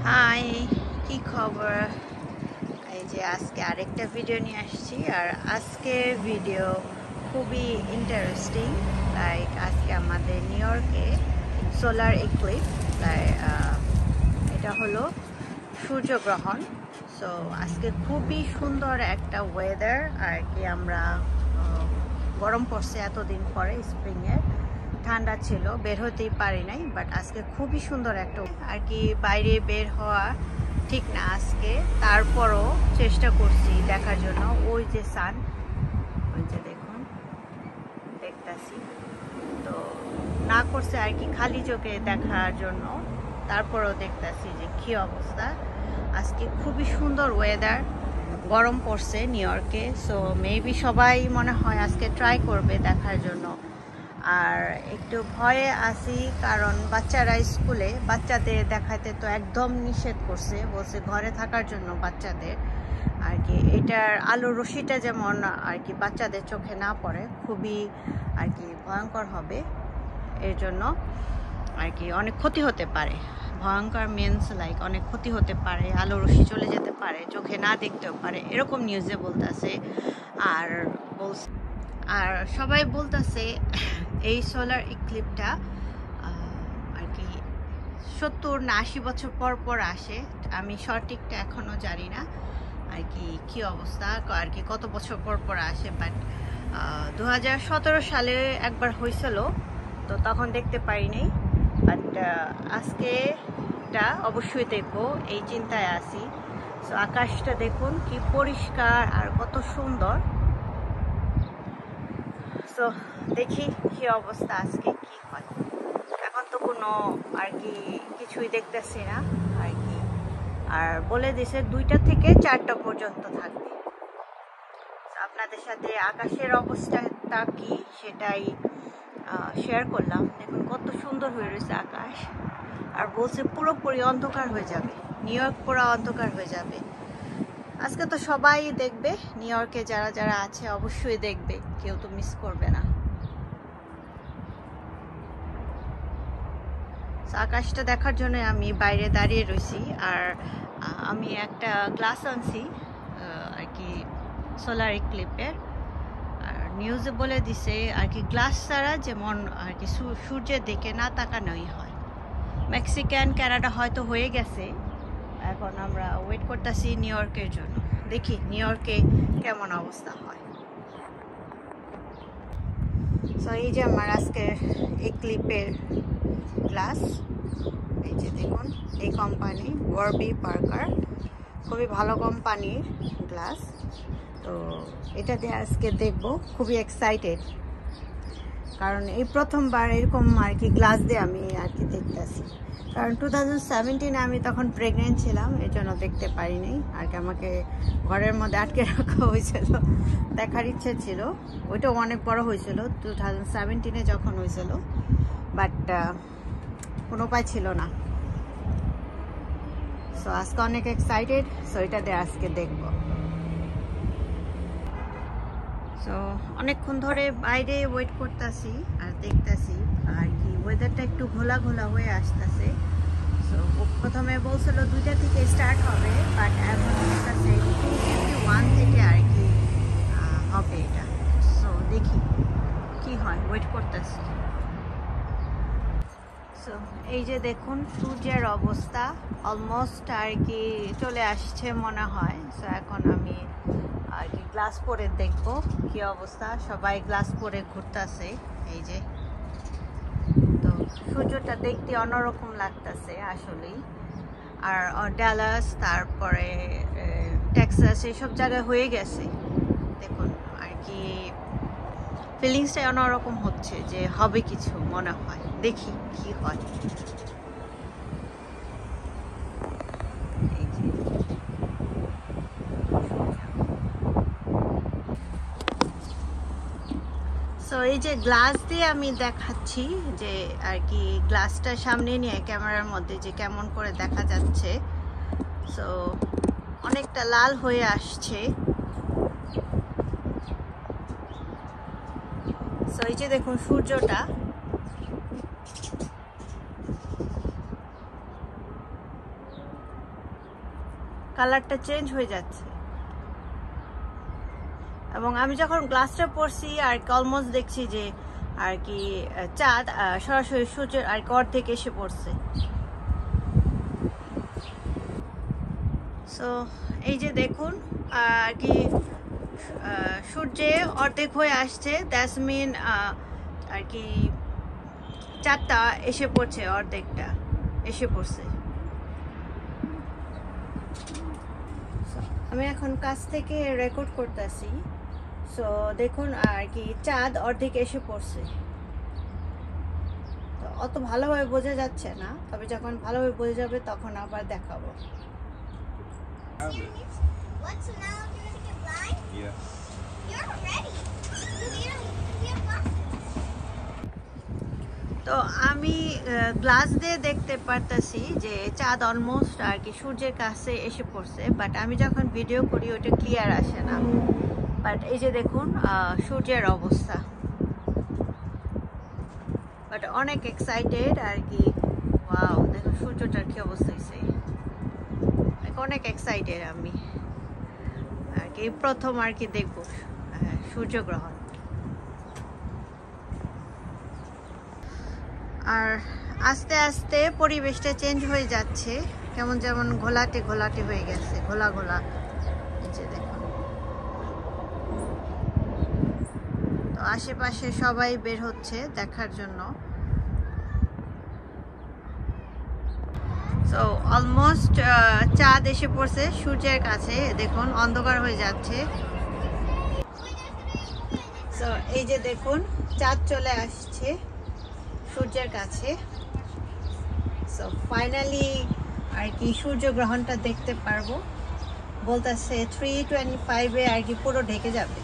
High, কি খবর? এই যে আজকে আরেকটা ভিডিও নিয়ে আসছি। আর আজকের ভিডিও খুবই ইন্টারেস্টিং। লাইক আজকে আমাদের নিউ ইয়র্কে সোলার ইক্লিপস, এটা হলো সূর্যগ্রহণ। সো আজকে খুবই সুন্দর একটা ওয়েদার আর কি। আমরা গরম পড়ছে এতদিন পরে, স্প্রিংয়ের ঠান্ডা ছিল, বের হতেই পারি নাই। বাট আজকে খুবই সুন্দর একটা আর কি, বাইরে বের হওয়া ঠিক না আজকে, তারপরও চেষ্টা করছি দেখার জন্য। ওই যে সান, ওই যে দেখুন, দেখতেছি তো না করছে আর কি খালি চোখে দেখার জন্য, তারপরও দেখতেছি যে কি অবস্থা। আজকে খুবই সুন্দর ওয়েদার, গরম পড়ছে নিউ ইয়র্কে। সো মেবি সবাই মনে হয় আজকে ট্রাই করবে দেখার জন্য। আর একটু ভয়ে আছি, কারণ বাচ্চারা স্কুলে, বাচ্চাদের দেখাতে তো একদম নিষেধ করছে, বলছে ঘরে থাকার জন্য বাচ্চাদের আর কি। এটার আলোর রশ্মিটা যেমন আর কি বাচ্চাদের চোখে না পড়ে, খুবই আর কি ভয়ঙ্কর হবে। এর জন্য আর কি অনেক ক্ষতি হতে পারে। ভয়ঙ্কর মিনস লাইক অনেক ক্ষতি হতে পারে, আলো রশ্মি চলে যেতে পারে, চোখে না দেখতেও পারে, এরকম নিউজে বলতেছে। আর সবাই বলতেছে এই সোলার ইক্লিপটা আর কি 70 না 80 বছর পর পর আসে। আমি সঠিকটা এখনও জানি না আর কি কি অবস্থা, আর কি কত বছর পর পর আসে। বাট 2017 সালে একবার হয়েছিল, তো তখন দেখতে পারিনি। বাট আজকে এটা অবশ্যই দেখবো, এই চিন্তায় আছি। সো আকাশটা দেখুন কি পরিষ্কার আর কত সুন্দর। সো দেখি কি অবস্থা আজকে কি হয়। এখন তো কোনো আর কি কিছুই দেখতেছি না আর কি। আর বলে দিছে 2টা থেকে 4টা পর্যন্ত থাকবে। আপনাদের সাথে আকাশের অবস্থাটা কি সেটাই শেয়ার করলাম। দেখুন কত সুন্দর হয়ে রয়েছে আকাশ। আর বলছে পুরোপুরি অন্ধকার হয়ে যাবে, নিউ ইয়র্ক পুরো অন্ধকার হয়ে যাবে। আজকে তো সবাই দেখবে, নিউ ইয়র্কে যারা যারা আছে অবশ্যই দেখবে, কেউ তো মিস করবে না। আকাশটা দেখার জন্য আমি বাইরে দাঁড়িয়ে রয়েছি। আর আমি একটা গ্লাস আনছি আর কি সোলার ইক্লিপের। আর নিউজে বলে দিছে আর কি গ্লাস ছাড়া যেমন আর কি সূর্যের দিকে না তাকানোই হয়। মেক্সিকান কানাডা হয়তো হয়ে গেছে, এখন আমরা ওয়েট করতেছি নিউ ইয়র্কের জন্য। দেখি নিউ ইয়র্কে কেমন অবস্থা হয়। সো এই যে আমার আজকের ইক্লিপের গ্লাস, এই যে দেখুন, এই কোম্পানি ওয়ারবি পার্কার, খুবই ভালো কোম্পানির গ্লাস। তো এটা দিয়ে আজকে দেখবো, খুবই এক্সাইটেড, কারণ এই প্রথমবার এরকম আর কি গ্লাস দিয়ে আমি আর কি দেখতেছি। কারণ 2017 আমি তখন প্রেগনেন্ট ছিলাম, এর জন্য দেখতে পারিনি আর কি। আমাকে ঘরের মধ্যে আটকে রাখা হয়েছিল, দেখার ইচ্ছে ছিল। ওইটাও অনেক বড় হয়েছিল 2017 যখন হয়েছিল, বাট কোনো উপায় ছিল না। সো আজকে অনেক এক্সাইটেড। সো এটা দিয়ে আজকে দেখবো। সো অনেকক্ষণ ধরে বাইরে ওয়েট করতেছি আর দেখতেছি আর কি ওয়েদারটা একটু ঘোলা ঘোলা হয়ে আসতেছে। সো প্রথমে বলছিল 2টা থেকে স্টার্ট হবে, বাট এখন দেখতেছে 2:51 থেকে আর কি হবে এটা। সো দেখি কি হয়, ওয়েট করতেছি। সো এই যে দেখুন সূর্যের অবস্থা অলমোস্ট আর কি চলে আসছে মনে হয়। সো এখন আমি আর কি গ্লাস পরে দেখবো কি অবস্থা। সবাই গ্লাস পরে ঘুরতেছে, এই যে। তো সূর্যটা দেখতে অন্যরকম লাগতেছে আসলেই। আর ডালাস, তারপরে টেক্সাস, এইসব জায়গায় হয়ে গেছে। দেখুন আর কি ফিলিংসটা অন্যরকম হচ্ছে, যে হবে কিছু মনে হয়। দেখি কি হয়। সো এই যে গ্লাস দিয়ে আমি দেখাচ্ছি যে আর কি গ্লাসটা সামনে নিয়ে ক্যামেরার মধ্যে যে কেমন করে দেখা যাচ্ছে। সো অনেকটা লাল হয়ে আসছে। সো এই যে দেখুন সূর্যটা, কালারটা চেঞ্জ হয়ে যাচ্ছে। এবং আমি যখন গ্লাসটা পরছি আর কি অলমোস্ট দেখছি যে আর কি চাঁদ সরাসরি সূর্যের আর কি অর্ধেক এসে পড়ছে। সো এই যে দেখুন আর কি সূর্যে অর্ধেক হয়ে আসছে, দ্যাটস মিন আর কি চাঁদটা এসে পড়ছে, অর্ধেকটা এসে পড়ছে। আমি এখন কাছ থেকে রেকর্ড করতেছি। সো দেখুন আর কি চাঁদ অর্ধেক এসে পড়ছে। তো অত ভালোভাবে বোঝা যাচ্ছে না, তবে যখন ভালোভাবে বোঝা যাবে তখন আবার দেখাবো। What? So now you're gonna get blind? Yeah. You're ready. We have glasses. তো আমি গ্লাস দিয়ে দেখতে পারতাছি যে চাঁদ অলমোস্ট আর কি সূর্যের কাছে এসে পড়ছে, বাট আমি যখন ভিডিও করি ওটা ক্লিয়ার আসে না। বাট এই যে দেখুন সূর্যের অবস্থা, বাট অনেক এক্সাইটেড আর কি। ওয়াও, দেখুন সূর্যটার কি অবস্থা হয়েছে, অনেক এক্সাইটেড আমি আর কি। প্রথম আর কি দেখবো সূর্যগ্রহণ। আর আস্তে আস্তে পরিবেশটা চেঞ্জ হয়ে যাচ্ছে, কেমন যেমন ঘোলাটে ঘোলাটে হয়ে গেছে, ঘোলা ঘোলা। যে দেখুন, তো আশেপাশে সবাই বের হচ্ছে দেখার জন্য। সো অলমোস্ট চাঁদ এসে পড়ছে সূর্যের কাছে, দেখুন অন্ধকার হয়ে যাচ্ছে। সো এই যে দেখুন চাঁদ চলে আসছে সূর্যের কাছে। সো ফাইনালি আর কি সূর্যগ্রহণটা দেখতে পারবো, বলতেছে 3:25-এ আর কি পুরো ঢেকে যাবে।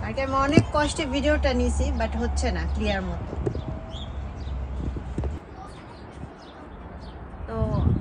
আর কি আমি অনেক কষ্টে ভিডিওটা নিছি, বাট হচ্ছে না ক্লিয়ার মতো। তো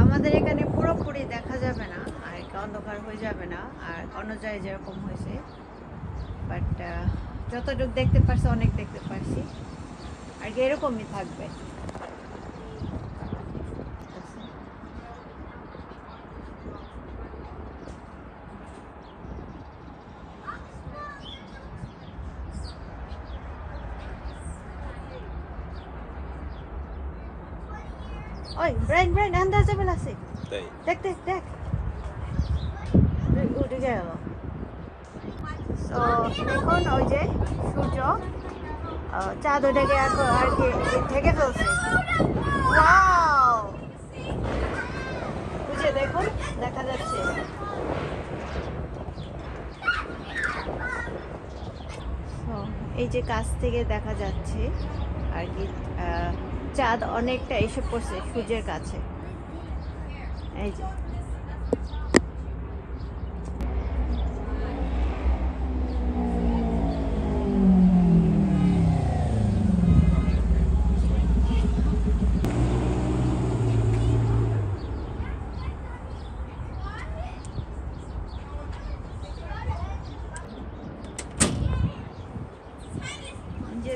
আমাদের এখানে পুরোপুরি দেখা যাবে না আর কি, অন্ধকার হয়ে যাবে না আর অন্য জায়গায় যেরকম হয়েছে, বাট যতটুকু দেখতে পারছি অনেক দেখতে পারছি আর কি, এরকমই থাকবে। ওই ব্রাইন ব্রাইন আন্দাজে বেলা আছে, দেখ দেখ দেখ উঠে গেল। তো দেখুন ওই যে সূর্য, চাঁদ ওটাকে আর কি ঢেকে ফেলছে। ওয়াও, বুঝে দেখুন দেখা যাচ্ছে। এই যে কাছ থেকে দেখা যাচ্ছে আর কি চাঁদ অনেকটা এসে পড়ছে সূর্যের কাছে। এই যে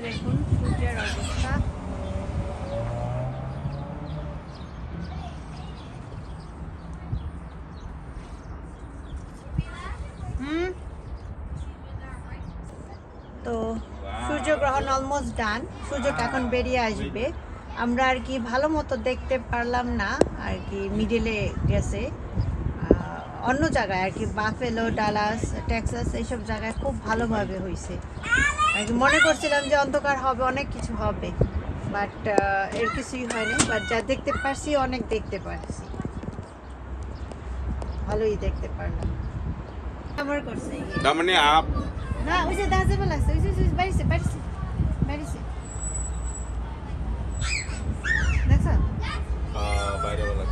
দেখুন সূর্যের অবস্থা। তো সূর্যগ্রহণ অলমোস্ট ডান, সূর্যটা এখন বেরিয়ে আসবে। আমরা আর কি ভালো মতো দেখতে পারলাম না আর কি, মিডিলে গেছে। অন্য জায়গায় আর কি বাফেলো, ডালাস, টেক্সাস এইসব জায়গায় খুব ভালোভাবে হয়েছে আর কি। মনে করছিলাম যে অন্ধকার হবে, অনেক কিছু হবে, বাট এর কিছুই হয়নি। বাট যা দেখতে পারছি অনেক দেখতে পারছি, ভালোই দেখতে পারলাম। আমার করছে মানে আপ না, ওই যে দাঁজে বেলা আছে, ওই যে বাড়িছে বাড়িছে বাড়িছে, দেখছো বাইরে বেলা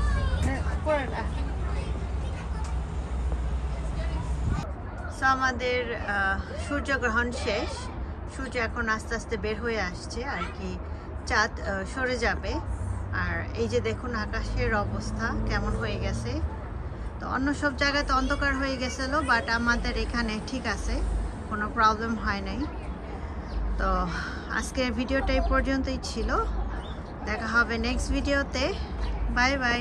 আমাদের সূর্যগ্রহণ শেষ। সূর্য এখন আস্তে আস্তে বের হয়ে আসছে আর কি, চাঁদ সরে যাবে। আর এই যে দেখুন আকাশের অবস্থা কেমন হয়ে গেছে। তো অন্য সব জায়গায় তো অন্ধকার হয়ে গেছিল, বাট আমাদের এখানে ঠিক আছে, কোনো প্রবলেম হয় নাই। তো আজকের ভিডিওটা এই পর্যন্তই ছিল, দেখা হবে নেক্সট ভিডিওতে। Bye bye.